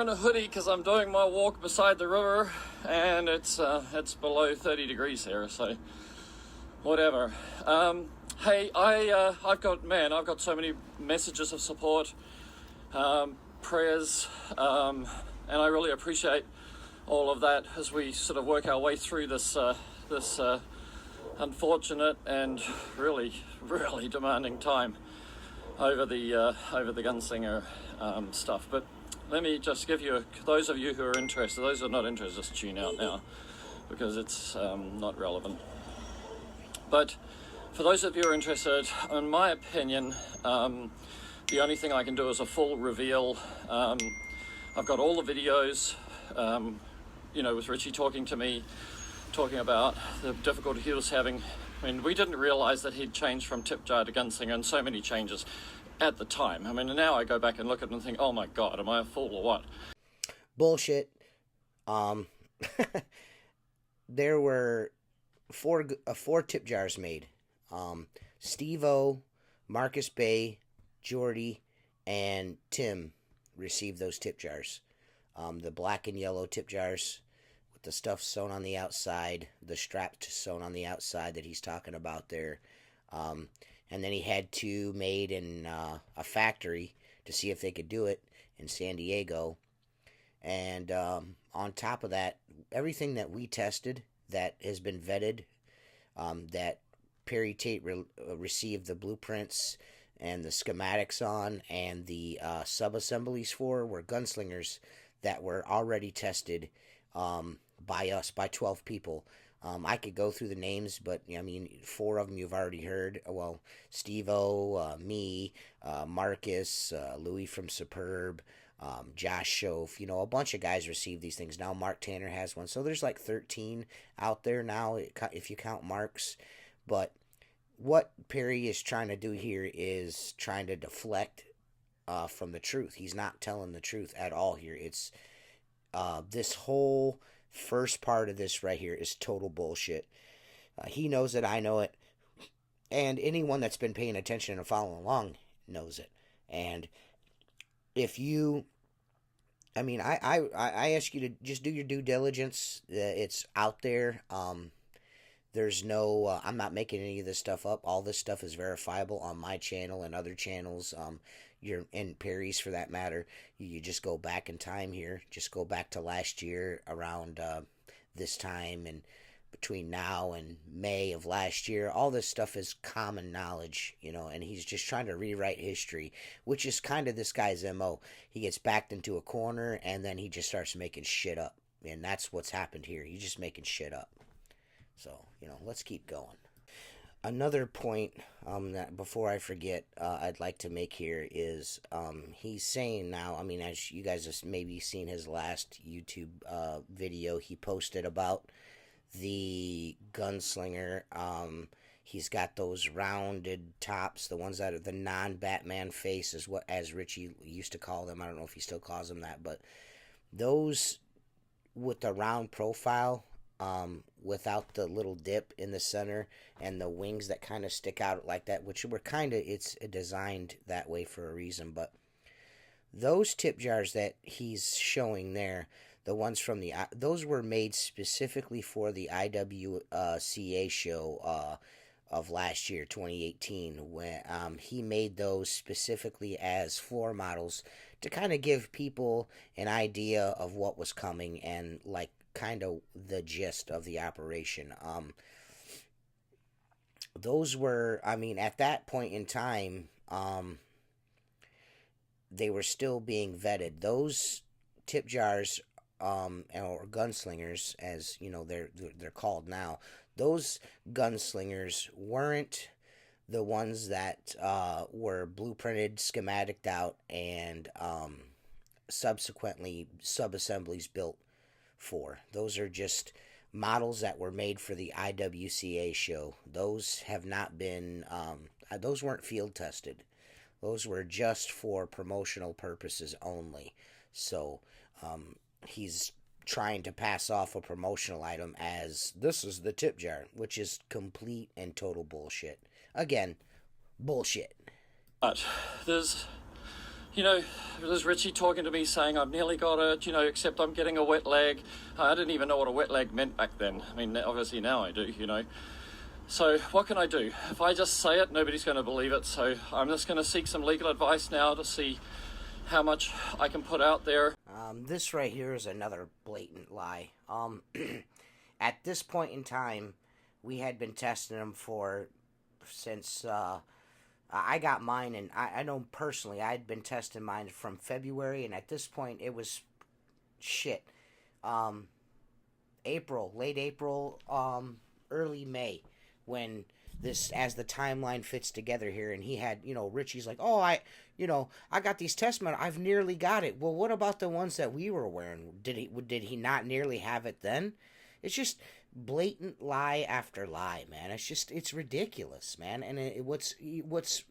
in a hoodie because I'm doing my walk beside the river, and it's below 30 degrees here, so whatever. Hey, I've got so many messages of support, prayers, and I really appreciate all of that as we sort of work our way through this unfortunate and really demanding time over the Gunslinger stuff. But let me just give you, those of you who are interested, those who are not interested, just tune out now because it's not relevant. But for those of you who are interested, in my opinion, the only thing I can do is a full reveal. I've got all the videos, with Richie talking to me, talking about the difficulty he was having. I mean, we didn't realize that he'd changed from tip jar to Gunslinger, and so many changes at the time. I mean, now I go back and look at it and think, oh my God, am I a fool or what? Bullshit. There were four tip jars made. Steve-O, Marcus Bay, Jordy, and Tim received those tip jars. The black and yellow tip jars with the stuff sewn on the outside, the strap sewn on the outside that he's talking about there. And then he had two made in a factory to see if they could do it in San Diego. And on top of that, everything that we tested that has been vetted, that Perry Tate received the blueprints and the schematics on, and the sub-assemblies for, were Gunslingers that were already tested by us, by 12 people. I could go through the names, but I mean, 4 of them you've already heard. Well, Steve-O, me, Marcus, Louis from Superb, Josh Schoaf, a bunch of guys received these things. Now Mark Tanner has one. So there's like 13 out there now, if you count Mark's. But what Perry is trying to do here is trying to deflect from the truth. He's not telling the truth at all here. It's this whole first part of this right here is total bullshit. He knows it, I know it, and anyone that's been paying attention and following along knows it. And if you, I ask you to just do your due diligence. It's out there. There's no, I'm not making any of this stuff up. All this stuff is verifiable on my channel and other channels. You're in Perry's for that matter. You just go back in time here. Just go back to last year around this time, and between now and May of last year, all this stuff is common knowledge, and he's just trying to rewrite history, which is kind of this guy's MO. He gets backed into a corner, and then he just starts making shit up. And that's what's happened here. He's just making shit up. So, let's keep going. Another point that before I forget, I'd like to make here is he's saying now, as you guys have maybe seen his last YouTube video he posted about the Gunslinger. He's got those rounded tops, the ones that are the non-Batman face, is what, as Richie used to call them. I don't know if he still calls them that, but those with the round profile, without the little dip in the center and the wings that kind of stick out like that, which were it's designed that way for a reason. But those tip jars that he's showing there, the ones from those were made specifically for the IWCA show of last year, 2018, when he made those specifically as floor models to kind of give people an idea of what was coming and like kind of the gist of the operation. Those were, at that point in time, they were still being vetted. Those tip jars, or gunslingers, as they're called now. Those gunslingers weren't the ones that were blueprinted, schematiced out, and subsequently sub-assemblies built for. Those are just models that were made for the IWCA show. Those have not been, those weren't field tested. Those were just for promotional purposes only. So he's trying to pass off a promotional item as this is the tip jar, which is complete and total bullshit. Again, bullshit. But there's, there's Richie talking to me saying I've nearly got it, except I'm getting a wet leg. I didn't even know what a wet leg meant back then. I mean, obviously now I do, So what can I do? If I just say it, nobody's going to believe it. So I'm just going to seek some legal advice now to see how much I can put out there. This right here is another blatant lie. At this point in time, we had been testing them since I got mine, and I know personally I had been testing mine from February, and at this point it was shit. Late April, early May, when this, as the timeline fits together here, and he had, Richie's like, oh, I got these test men, I've nearly got it. Well, what about the ones that we were wearing? Did he not nearly have it then? It's just blatant lie after lie, man. It's ridiculous, man. And what's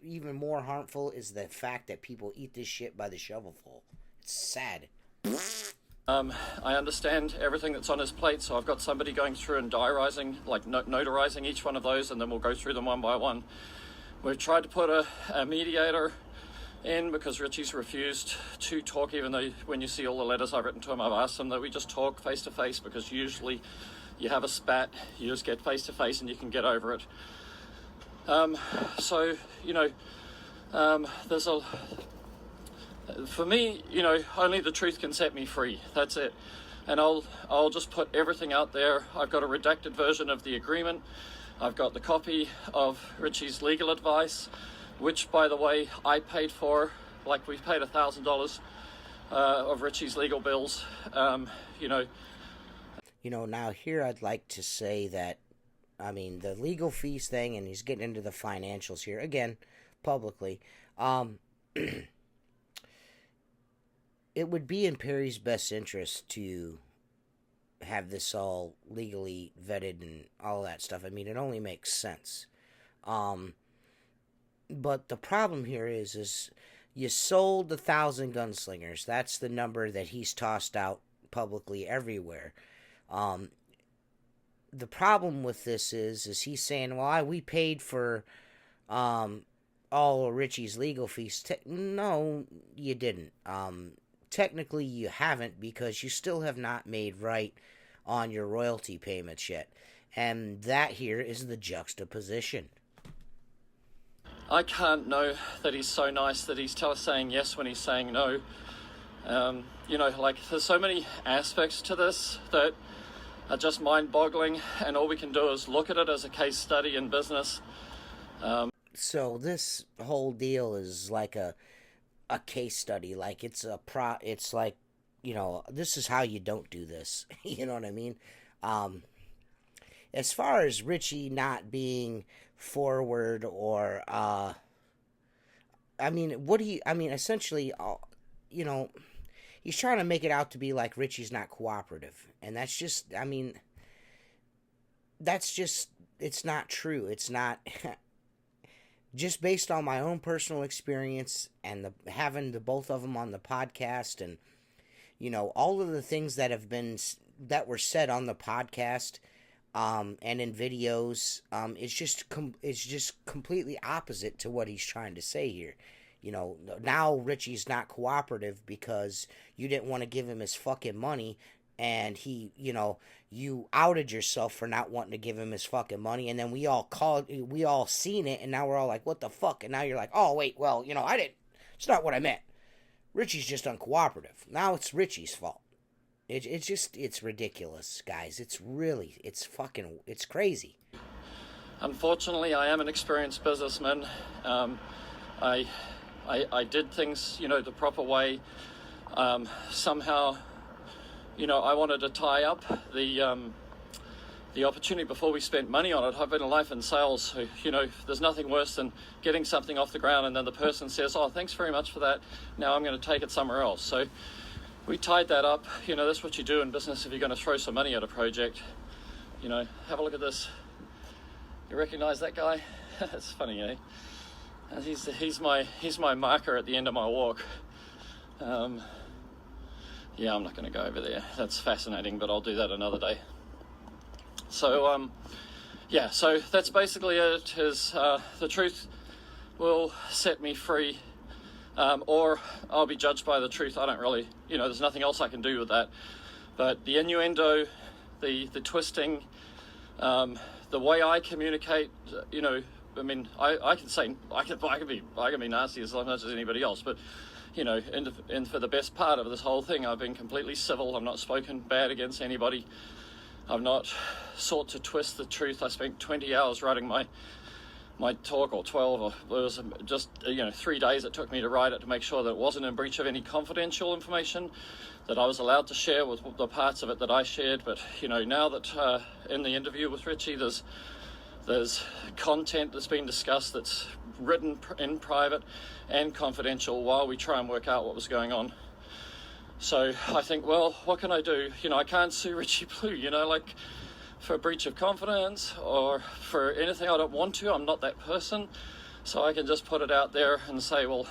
even more harmful is the fact that people eat this shit by the shovelful. It's sad. I understand everything that's on his plate, so I've got somebody going through and diarizing, like notarizing each one of those, and then we'll go through them one by one. We've tried to put a mediator in because Richie's refused to talk, even though when you see all the letters I've written to him, I've asked him that we just talk face to face, because usually you have a spat, you just get face to face and you can get over it. For me, only the truth can set me free. That's it. And I'll just put everything out there. I've got a redacted version of the agreement. I've got the copy of Richie's legal advice, which, by the way, I paid for. Like, we paid $1,000 of Richie's legal bills. Now here I'd like to say that, the legal fees thing, and he's getting into the financials here again, publicly. It would be in Perry's best interest to have this all legally vetted and all that stuff. It only makes sense. But the problem here is you sold 1,000 gunslingers. That's the number that he's tossed out publicly everywhere. The problem with this is he's saying, well, we paid for all of Richie's legal fees. No, you didn't. Technically, you haven't, because you still have not made right on your royalty payments yet. And that here is the juxtaposition. I can't know that he's so nice that he's saying yes when he's saying no. There's so many aspects to this that are just mind-boggling, and all we can do is look at it as a case study in business. So this whole deal is like a case study. Like, it's like, this is how you don't do this. You know what I mean? As far as Richie not being forward or, essentially, he's trying to make it out to be like Richie's not cooperative. And that's just, it's not true. It's not, just based on my own personal experience and having the both of them on the podcast, and, all of the things that were said on the podcast, and in videos, it's just completely opposite to what he's trying to say here. Now Richie's not cooperative because you didn't want to give him his fucking money, and he, you outed yourself for not wanting to give him his fucking money, and then we all seen it, and now we're all like, what the fuck? And now you're like, oh wait, well, it's not what I meant. Richie's just uncooperative. Now it's Richie's fault. It's ridiculous, guys. It's crazy. Unfortunately, I am an experienced businessman. I did things, the proper way. Somehow, I wanted to tie up the opportunity before we spent money on it. I've been in life and sales, so, there's nothing worse than getting something off the ground and then the person says, oh, thanks very much for that. Now I'm going to take it somewhere else. So we tied that up. That's what you do in business if you're going to throw some money at a project. Have a look at this. You recognize that guy? It's funny, eh? And he's my marker at the end of my walk. Yeah, I'm not going to go over there. That's fascinating, but I'll do that another day. So, so that's basically it. The truth will set me free. or I'll be judged by the truth. I don't really, there's nothing else I can do with that. But the innuendo, the twisting, the way I communicate, I mean, I can say, I can be nasty as much as anybody else, but, and for the best part of this whole thing, I've been completely civil. I've not spoken bad against anybody. I've not sought to twist the truth. I spent 20 hours writing my talk, or 12, or it was just 3 days it took me to write it, to make sure that it wasn't in breach of any confidential information, that I was allowed to share with the parts of it that I shared. But now that in the interview with Richie, there's content that's been discussed that's written in private and confidential while we try and work out what was going on. So I think, well, what can I do? I can't sue Richie Blue, for breach of confidence or for anything. I don't want to. I'm not that person. So I can just put it out there and say, well,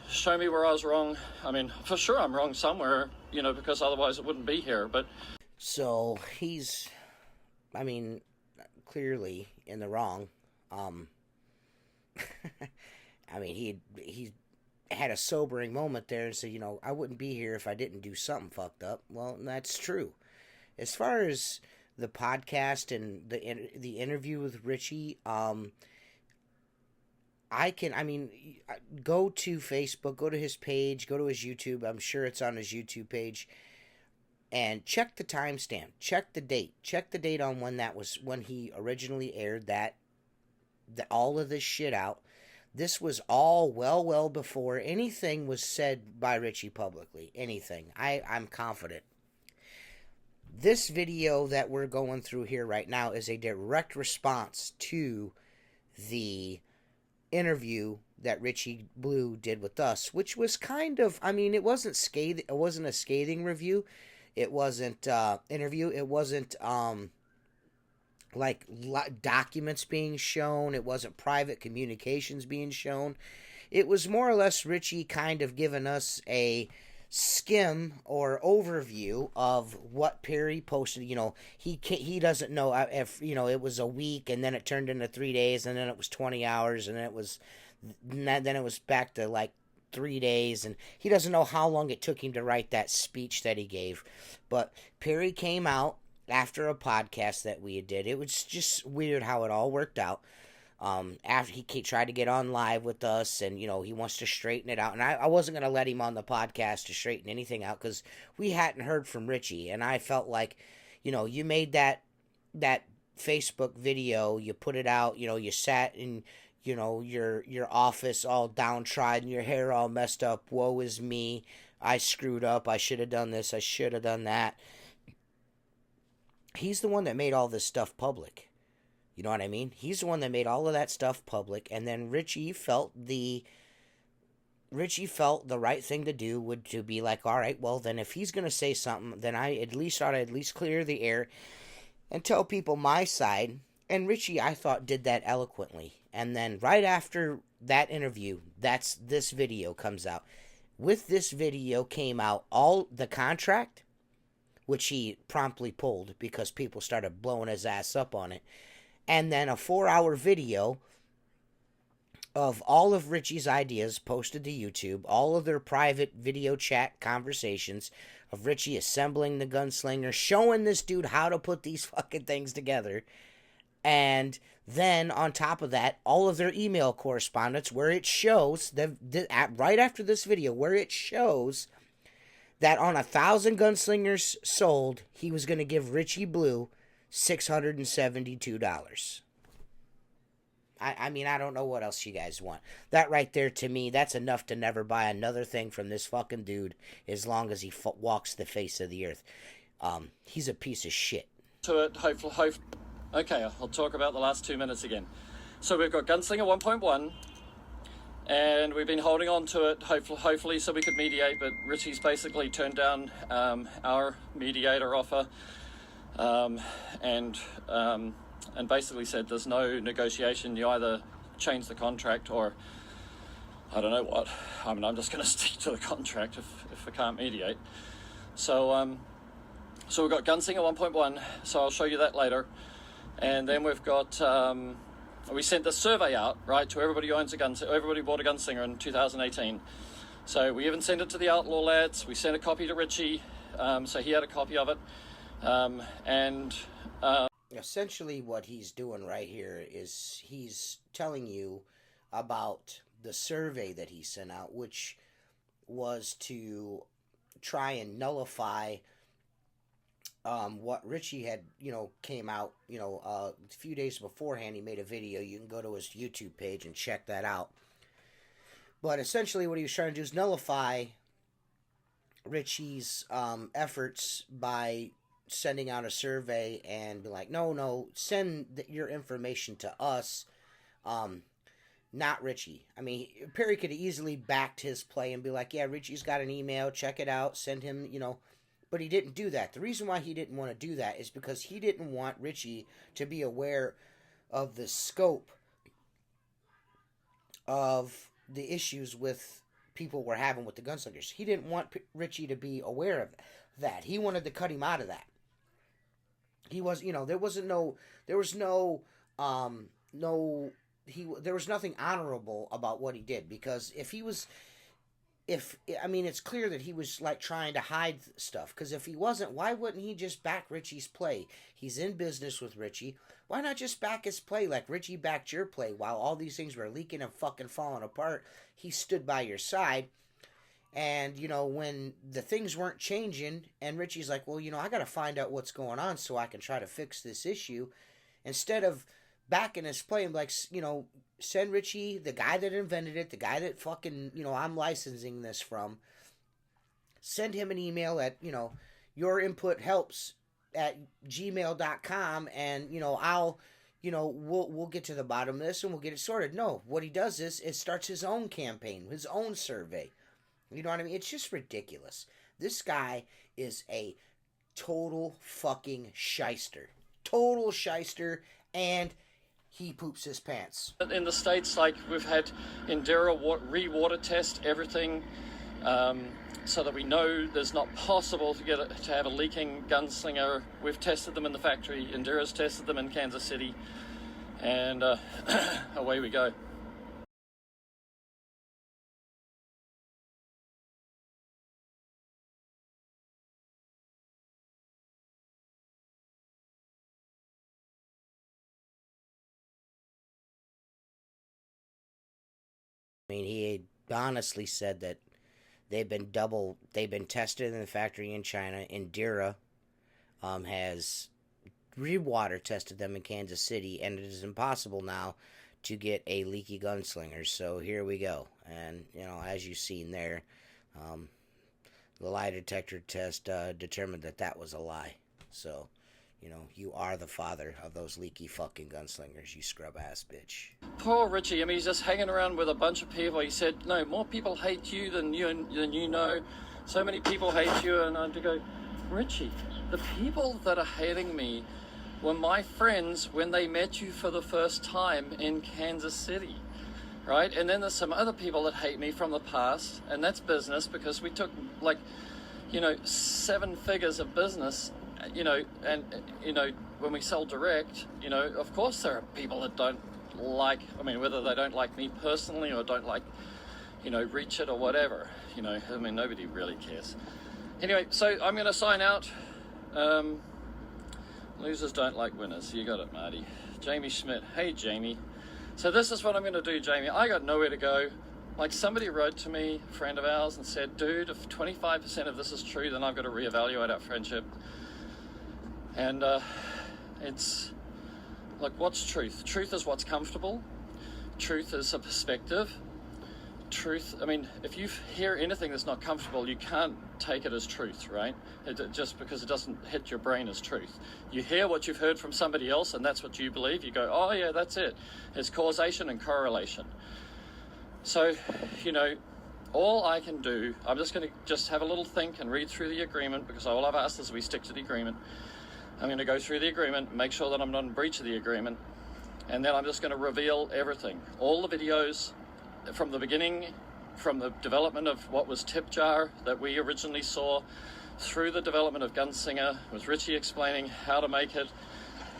show me where I was wrong. I mean, for sure I'm wrong somewhere, because otherwise it wouldn't be here. But so he's, clearly in the wrong. He had a sobering moment there and said, I wouldn't be here if I didn't do something fucked up. Well, that's true. As far as the podcast and the interview with Richie, go to Facebook, go to his page, go to his YouTube. I'm sure it's on his YouTube page, and check the timestamp, check the date on when he originally aired all of this shit out. This was all well before anything was said by Richie publicly. Anything. I'm confident. This video that we're going through here right now is a direct response to the interview that Richie Blue did with us, which was kind of, it wasn't a scathing review. It wasn't interview. It wasn't documents being shown. It wasn't private communications being shown. It was more or less Richie kind of giving us a skim or overview of what Perry posted. He doesn't know if it was a week, and then it turned into 3 days, and then it was 20 hours, and then it was back to 3 days, and he doesn't know how long it took him to write that speech that he gave. But Perry came out after a podcast that we did. It was just weird how it all worked out. After he tried to get on live with us, and he wants to straighten it out, and I wasn't going to let him on the podcast to straighten anything out because we hadn't heard from Richie, and I felt like, you made that Facebook video, you put it out, you sat in your office all downtrodden, your hair all messed up, woe is me, I screwed up, I should have done this, I should have done that. He's the one that made all this stuff public. You know what I mean? He's the one that made all of that stuff public, and then Richie felt the right thing to do would to be like, all right, well then if he's gonna say something, then I at least ought to clear the air and tell people my side. And Richie, I thought, did that eloquently. And then right after that interview, this video comes out. With this video came out all the contract, which he promptly pulled because people started blowing his ass up on it. And then a 4-hour video of all of Richie's ideas posted to YouTube, all of their private video chat conversations of Richie assembling the Gunslinger, showing this dude how to put these fucking things together. And then on top of that, all of their email correspondence where it shows, right after this video, where it shows that on 1,000 Gunslingers sold, he was going to give Richie Blue $672. I don't know what else you guys want. That right there, to me, that's enough to never buy another thing from this fucking dude as long as he walks the face of the earth. He's a piece of shit. To it, hopefully. Okay, I'll talk about the last 2 minutes again. So we've got Gunslinger 1.1, and we've been holding on to it, hopefully so we could mediate, but Richie's basically turned down our mediator offer. And basically said there's no negotiation. You either change the contract or I don't know what. I'm just going to stick to the contract if I can't mediate. So we've got Gunslinger 1.1. So I'll show you that later. And then we've got we sent the survey out, right, to everybody who owns a gun, everybody who bought a Gunslinger in 2018. So we even sent it to the Outlaw lads. We sent a copy to Richie, so he had a copy of it. Essentially what he's doing right here is he's telling you about the survey that he sent out, which was to try and nullify what Richie had, came out, a few days beforehand. He made a video. You can go to his YouTube page and check that out. But essentially what he was trying to do is nullify Richie's efforts by sending out a survey and be like, no, send your information to us, not Richie. I mean, Perry could have easily backed his play and be like, yeah, Richie's got an email, check it out, send him, but he didn't do that. The reason why he didn't want to do that is because he didn't want Richie to be aware of the scope of the issues with people were having with the Gunslingers. He didn't want Richie to be aware of that. He wanted to cut him out of that. He was, there was nothing honorable about what he did, because it's clear that he was like trying to hide stuff, because if he wasn't, why wouldn't he just back Richie's play? He's in business with Richie. Why not just back his play like Richie backed your play while all these things were leaking and fucking falling apart? He stood by your side. And, when the things weren't changing and Richie's like, well, I got to find out what's going on so I can try to fix this issue. Instead of backing his play and like, send Richie, the guy that invented it, the guy that fucking, I'm licensing this from, send him an email at, yourinputhelps@gmail.com, and, we'll get to the bottom of this and we'll get it sorted. No, what he does is it starts his own campaign, his own survey. You know what I mean? It's just ridiculous. This guy is a total fucking shyster. Total shyster, and he poops his pants. In the States, like, we've had Indira re-water test everything, so that we know there's not possible to have a leaking Gunslinger. We've tested them in the factory. Indira's tested them in Kansas City, and away we go. I mean, he honestly said that they've been tested in the factory in China. Indira has re-water tested them in Kansas City, and it is impossible now to get a leaky Gunslinger. So here we go. And, as you've seen there, the lie detector test determined that was a lie. So, you are the father of those leaky fucking Gunslingers, you scrub-ass bitch. Poor Richie. I mean, he's just hanging around with a bunch of people. He said, no, more people hate you than you know. So many people hate you. And I had to go, Richie, the people that are hating me were my friends when they met you for the first time in Kansas City, right? And then there's some other people that hate me from the past, and that's business, because we took, 7 figures of business. When we sell direct, of course there are people that don't like, whether they don't like me personally or don't like, Reach It or whatever, nobody really cares. Anyway, so I'm going to sign out. Losers don't like winners. You got it, Marty. Jamie Schmidt. Hey, Jamie. So this is what I'm going to do, Jamie. I got nowhere to go. Like, somebody wrote to me, a friend of ours, and said, dude, if 25% of this is true, then I've got to reevaluate our friendship. And it's like, what's truth? Truth is what's comfortable. Truth is a perspective. Truth, if you hear anything that's not comfortable, you can't take it as truth, right? Just because it doesn't hit your brain as truth. You hear what you've heard from somebody else, and that's what you believe. You go, oh yeah, that's it. It's causation and correlation. So, all I can do, I'm just going to have a little think and read through the agreement, because all I've asked is we stick to the agreement. I'm going to go through the agreement, make sure that I'm not in breach of the agreement, and then I'm just going to reveal everything. All the videos from the beginning, from the development of what was Tip Jar that we originally saw, through the development of Gunslinger, with Richie explaining how to make it,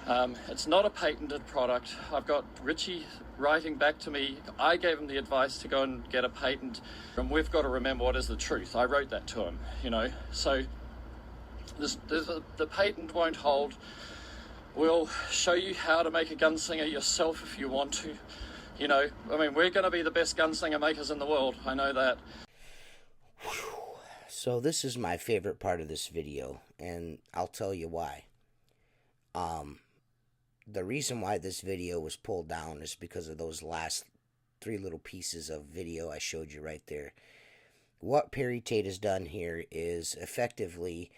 It's not a patented product. I've got Richie writing back to me. I gave him the advice to go and get a patent, and we've got to remember what is the truth. I wrote that to him, you know. So the patent won't hold. We'll show you how to make a gunslinger yourself if you want to. You know, I mean, we're going to be the best gunslinger makers in the world. I know that. So this is my favorite part of this video, and I'll tell you why. The reason why this video was pulled down is because of those last 3 little pieces of video I showed you right there. What Perry Tate has done here is effectively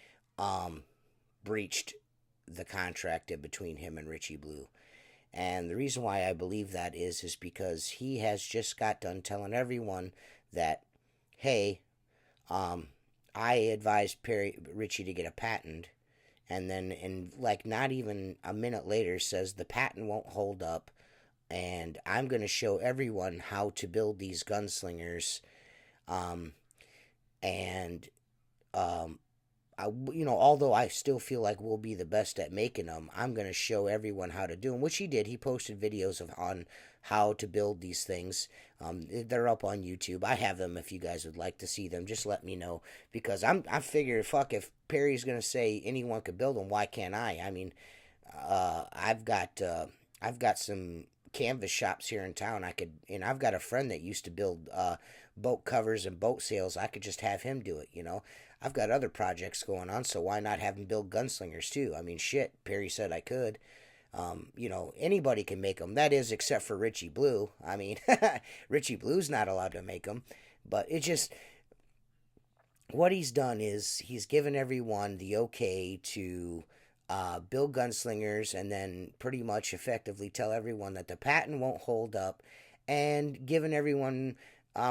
breached the contract in between him and Richie Blue. And the reason why I believe that is because he has just got done telling everyone that, hey, I advised Richie to get a patent, and then in like not even a minute later says the patent won't hold up, and I'm going to show everyone how to build these gunslingers, although I still feel like we'll be the best at making them, I'm going to show everyone how to do them, which he did. He posted videos on how to build these things. They're up on YouTube. I have them if you guys would like to see them. Just let me know, because I figure, fuck, if Perry's going to say anyone could build them, why can't I? I mean, I've got some canvas shops here in town. I've got a friend that used to build boat covers and boat sails. I could just have him do it, you know. I've got other projects going on, so why not have him build gunslingers too? I mean, shit, Perry said I could. Anybody can make them. That is, except for Richie Blue. I mean, Richie Blue's not allowed to make them. But it just, what he's done is he's given everyone the okay to build gunslingers, and then pretty much effectively tell everyone that the patent won't hold up, and given everyone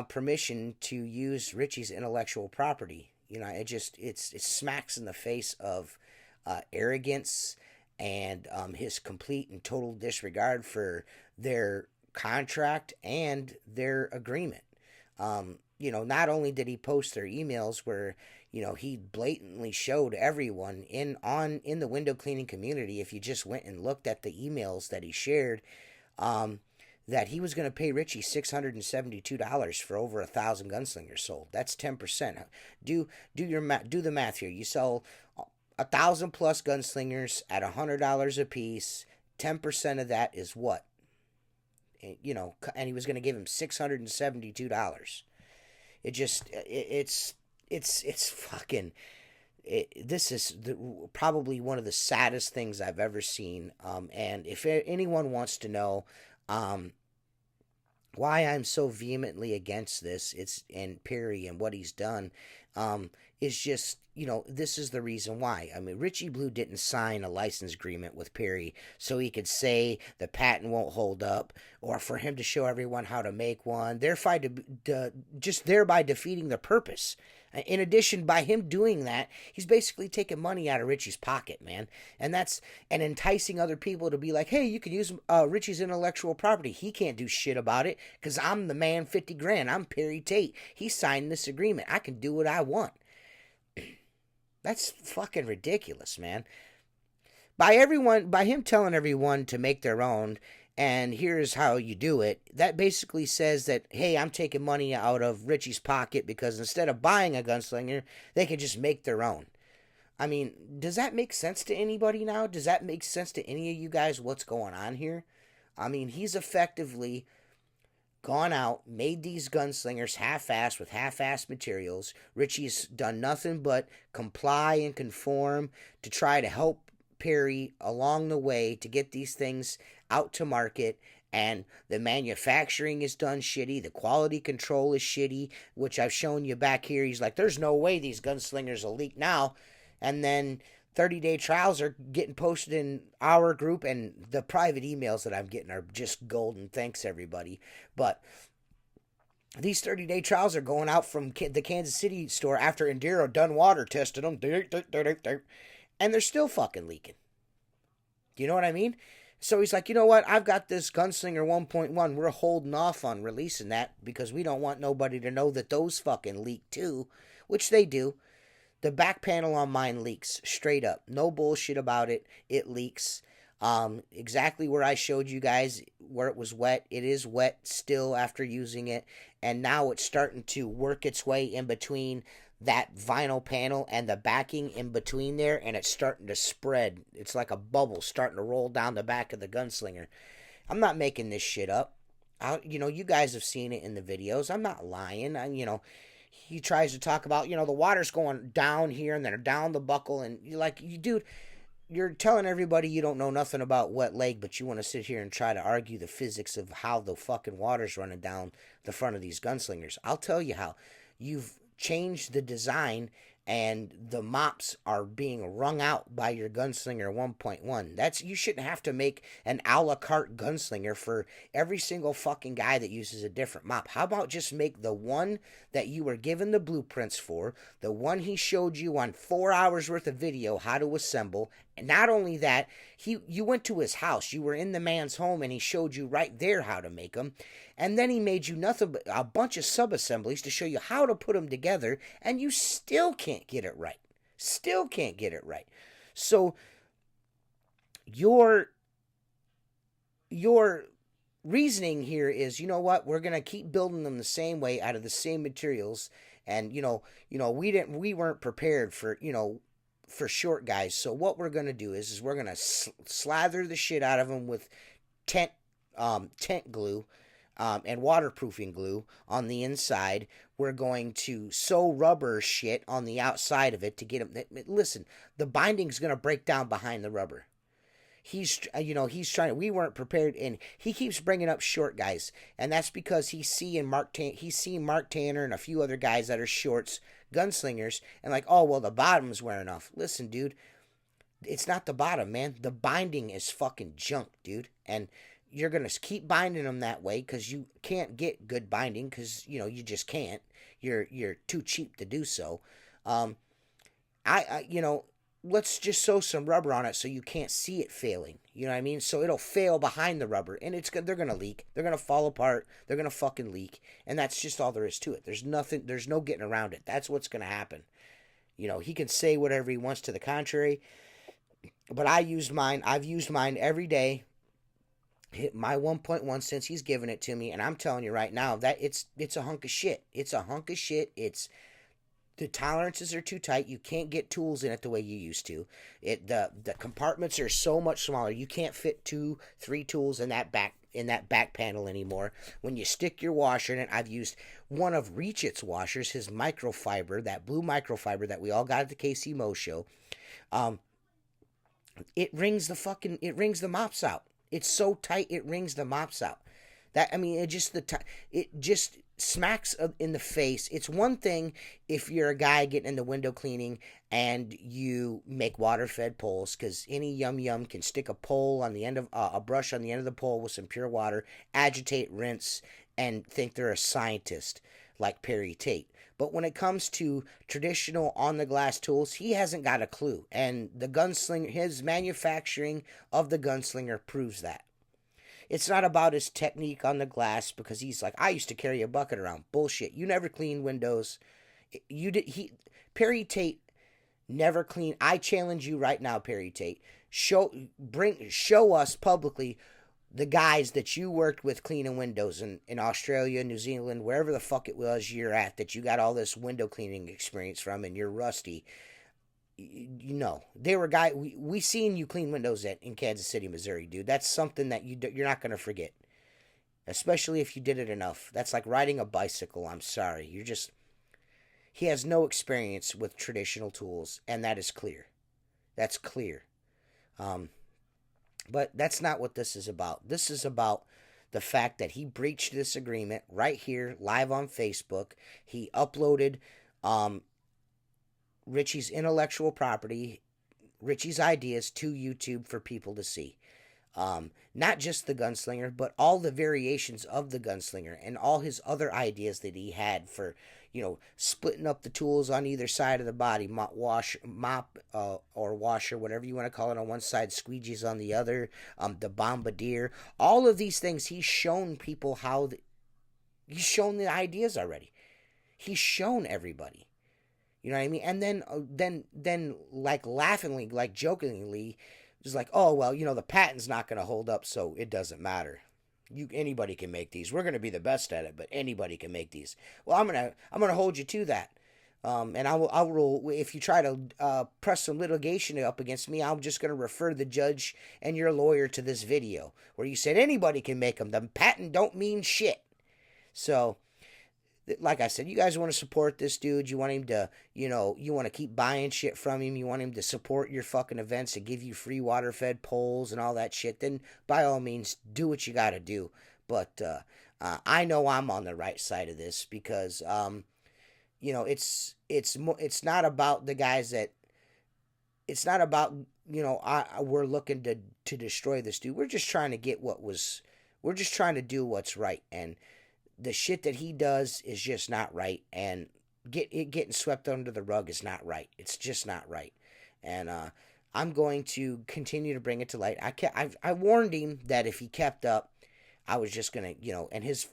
permission to use Richie's intellectual property. You know, it smacks in the face of arrogance and his complete and total disregard for their contract and their agreement. Not only did he post their emails where, he blatantly showed everyone in the window cleaning community, if you just went and looked at the emails that he shared, that he was going to pay Richie $672 for over 1,000 gunslingers sold. That's 10%. Do the math here. You sell 1,000 plus gunslingers at $100 a piece. 10% of that is what? And he was going to give him $672. It's fucking. This is probably one of the saddest things I've ever seen. And if anyone wants to know why I'm so vehemently against this, and Perry and what he's done, is just, this is the reason why. I mean, Richie Blue didn't sign a license agreement with Perry so he could say the patent won't hold up, or for him to show everyone how to make one, just thereby defeating the purpose. In addition, by him doing that, he's basically taking money out of Richie's pocket, man. And enticing other people to be like, hey, you can use Richie's intellectual property. He can't do shit about it because I'm the man, 50 grand. I'm Perry Tate. He signed this agreement. I can do what I want. That's fucking ridiculous, man. By him telling everyone to make their own, and here's how you do it, that basically says that, hey, I'm taking money out of Richie's pocket because instead of buying a gunslinger, they can just make their own. I mean, does that make sense to anybody now? Does that make sense to any of you guys what's going on here? I mean, he's effectively gone out, made these gunslingers half-assed with half-assed materials. Richie's done nothing but comply and conform to try to help Perry along the way to get these things out to market, and the manufacturing is done shitty, the quality control is shitty, which I've shown you back here. He's like, there's no way these gunslingers will leak now, and then 30-day trials are getting posted in our group, and the private emails that I'm getting are just golden. Thanks, everybody. But these 30-day trials are going out from the Kansas City store after Enduro done water tested them, and they're still fucking leaking. Do you know what I mean? So he's like, you know what? I've got this Gunslinger 1.1. We're holding off on releasing that because we don't want nobody to know that those fucking leak too, which they do. The back panel on mine leaks, straight up. No bullshit about it. It leaks. Exactly where I showed you guys where it was wet. It is wet still after using it, and now it's starting to work its way in between that vinyl panel and the backing in between there, and it's starting to spread. It's like a bubble starting to roll down the back of the Gunslinger. I'm not making this shit up. You guys have seen it in the videos. I'm not lying. He tries to talk about, the water's going down here and then down the buckle, and you're like, dude, you're telling everybody you don't know nothing about wet leg, but you want to sit here and try to argue the physics of how the fucking water's running down the front of these Gunslingers. I'll tell you how. You've changed the design, and the mops are being wrung out by your Gunslinger 1.1. You shouldn't have to make an a la carte Gunslinger for every single fucking guy that uses a different mop. How about just make the one that you were given the blueprints for, the one he showed you on 4 hours worth of video how to assemble. And not only that, you went to his house, you were in the man's home, and he showed you right there how to make them. And then he made you nothing but a bunch of sub-assemblies to show you how to put them together, and you still can't get it right. Still can't get it right. So your reasoning here is, you know what, we're going to keep building them the same way out of the same materials, and we weren't prepared for, for short guys. So what we're going to do is we're going to slather the shit out of them with tent glue, and waterproofing glue on the inside. We're going to sew rubber shit on the outside of it to get them. Listen, the binding's going to break down behind the rubber. He's trying. We weren't prepared, and he keeps bringing up short guys, and that's because he's seeing Mark Tanner and a few other guys that are shorts, gunslingers, and like, oh well, the bottom's wearing off. Listen, dude, it's not the bottom, man. The binding is fucking junk, dude, and you're going to keep binding them that way because you can't get good binding because, you just can't. You're too cheap to do so. Let's just sew some rubber on it so you can't see it failing. You know what I mean? So it'll fail behind the rubber, and they're going to leak. They're going to fall apart. They're going to fucking leak, and that's just all there is to it. There's no getting around it. That's what's going to happen. He can say whatever he wants to the contrary, but I've used mine every day. Hit my 1.1 since he's given it to me, and I'm telling you right now that it's a hunk of shit. It's a hunk of shit. The tolerances are too tight. You can't get tools in it the way you used to. The compartments are so much smaller. You can't fit 2-3 tools in that back panel anymore. When you stick your washer in it, I've used one of Reachit's washers, his microfiber, that blue microfiber that we all got at the KC Mo show. It rings the mops out. It's so tight it rings the mops out. It just smacks in the face. It's one thing if you're a guy getting into window cleaning and you make water-fed poles, because any yum can stick a pole on the end of a brush on the end of the pole with some pure water, agitate, rinse, and think they're a scientist like Perry Tate. But when it comes to traditional on-the-glass tools, he hasn't got a clue. And the Gunslinger, his manufacturing of the Gunslinger proves that. It's not about his technique on the glass, because he's like, I used to carry a bucket around. Bullshit. You never cleaned windows. Perry Tate never cleaned. I challenge you right now, Perry Tate. Show us publicly the guys that you worked with cleaning windows in Australia, New Zealand, wherever the fuck it was you're at, that you got all this window cleaning experience from, and you're rusty. They were guys, we seen you clean windows in Kansas City, Missouri, dude. That's something that you're not going to forget, especially if you did it enough. That's like riding a bicycle. I'm sorry. He has no experience with traditional tools, and that is clear. That's clear. But that's not what this is about. This is about the fact that he breached this agreement right here, live on Facebook. He uploaded Richie's intellectual property, Richie's ideas to YouTube for people to see. Not just the Gunslinger, but all the variations of the Gunslinger and all his other ideas that he had for, splitting up the tools on either side of the body, mop or washer, whatever you want to call it, on one side, squeegees on the other, the bombardier. All of these things, he's shown people he's shown the ideas already. He's shown everybody. You know what I mean? And then like laughingly, like jokingly, just like, oh well, the patent's not going to hold up, so it doesn't matter. Anybody can make these. We're going to be the best at it, but anybody can make these. Well, I'm gonna hold you to that. And I will, if you try to press some litigation up against me, I'm just going to refer the judge and your lawyer to this video where you said anybody can make them. The patent don't mean shit. So, like I said, you guys want to support this dude. You want him to, you want to keep buying shit from him. You want him to support your fucking events and give you free water-fed poles and all that shit. Then, by all means, do what you got to do. But I know I'm on the right side of this because, it's not about the guys that. It's not about we're looking to destroy this dude. We're just trying to get We're just trying to do what's right, and the shit that he does is just not right, and getting swept under the rug is not right. It's just not right, and I'm going to continue to bring it to light. I warned him that if he kept up, I was just gonna and his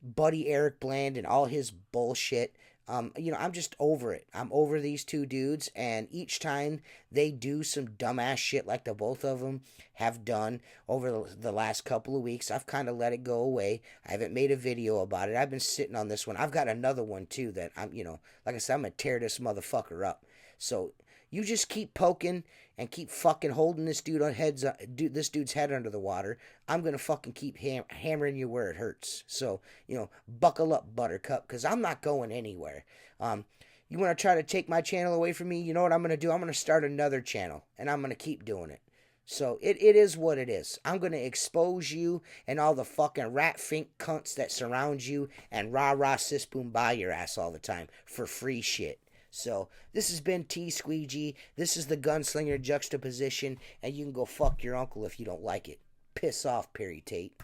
buddy Eric Bland and all his bullshit. I'm just over it. I'm over these two dudes, and each time they do some dumbass shit like the both of them have done over the last couple of weeks, I've kind of let it go away. I haven't made a video about it. I've been sitting on this one. I've got another one too that like I said, I'm gonna tear this motherfucker up. So you just keep poking and keep fucking holding this this dude's head under the water. I'm gonna fucking keep hammering you where it hurts. So buckle up, Buttercup, because I'm not going anywhere. You want to try to take my channel away from me? You know what I'm gonna do? I'm gonna start another channel, and I'm gonna keep doing it. So it is what it is. I'm gonna expose you and all the fucking rat fink cunts that surround you and rah sis boom by your ass all the time for free shit. So, this has been Squeegee. This is the Gunslinger Juxtaposition, and you can go fuck your uncle if you don't like it. Piss off, Perry Tate.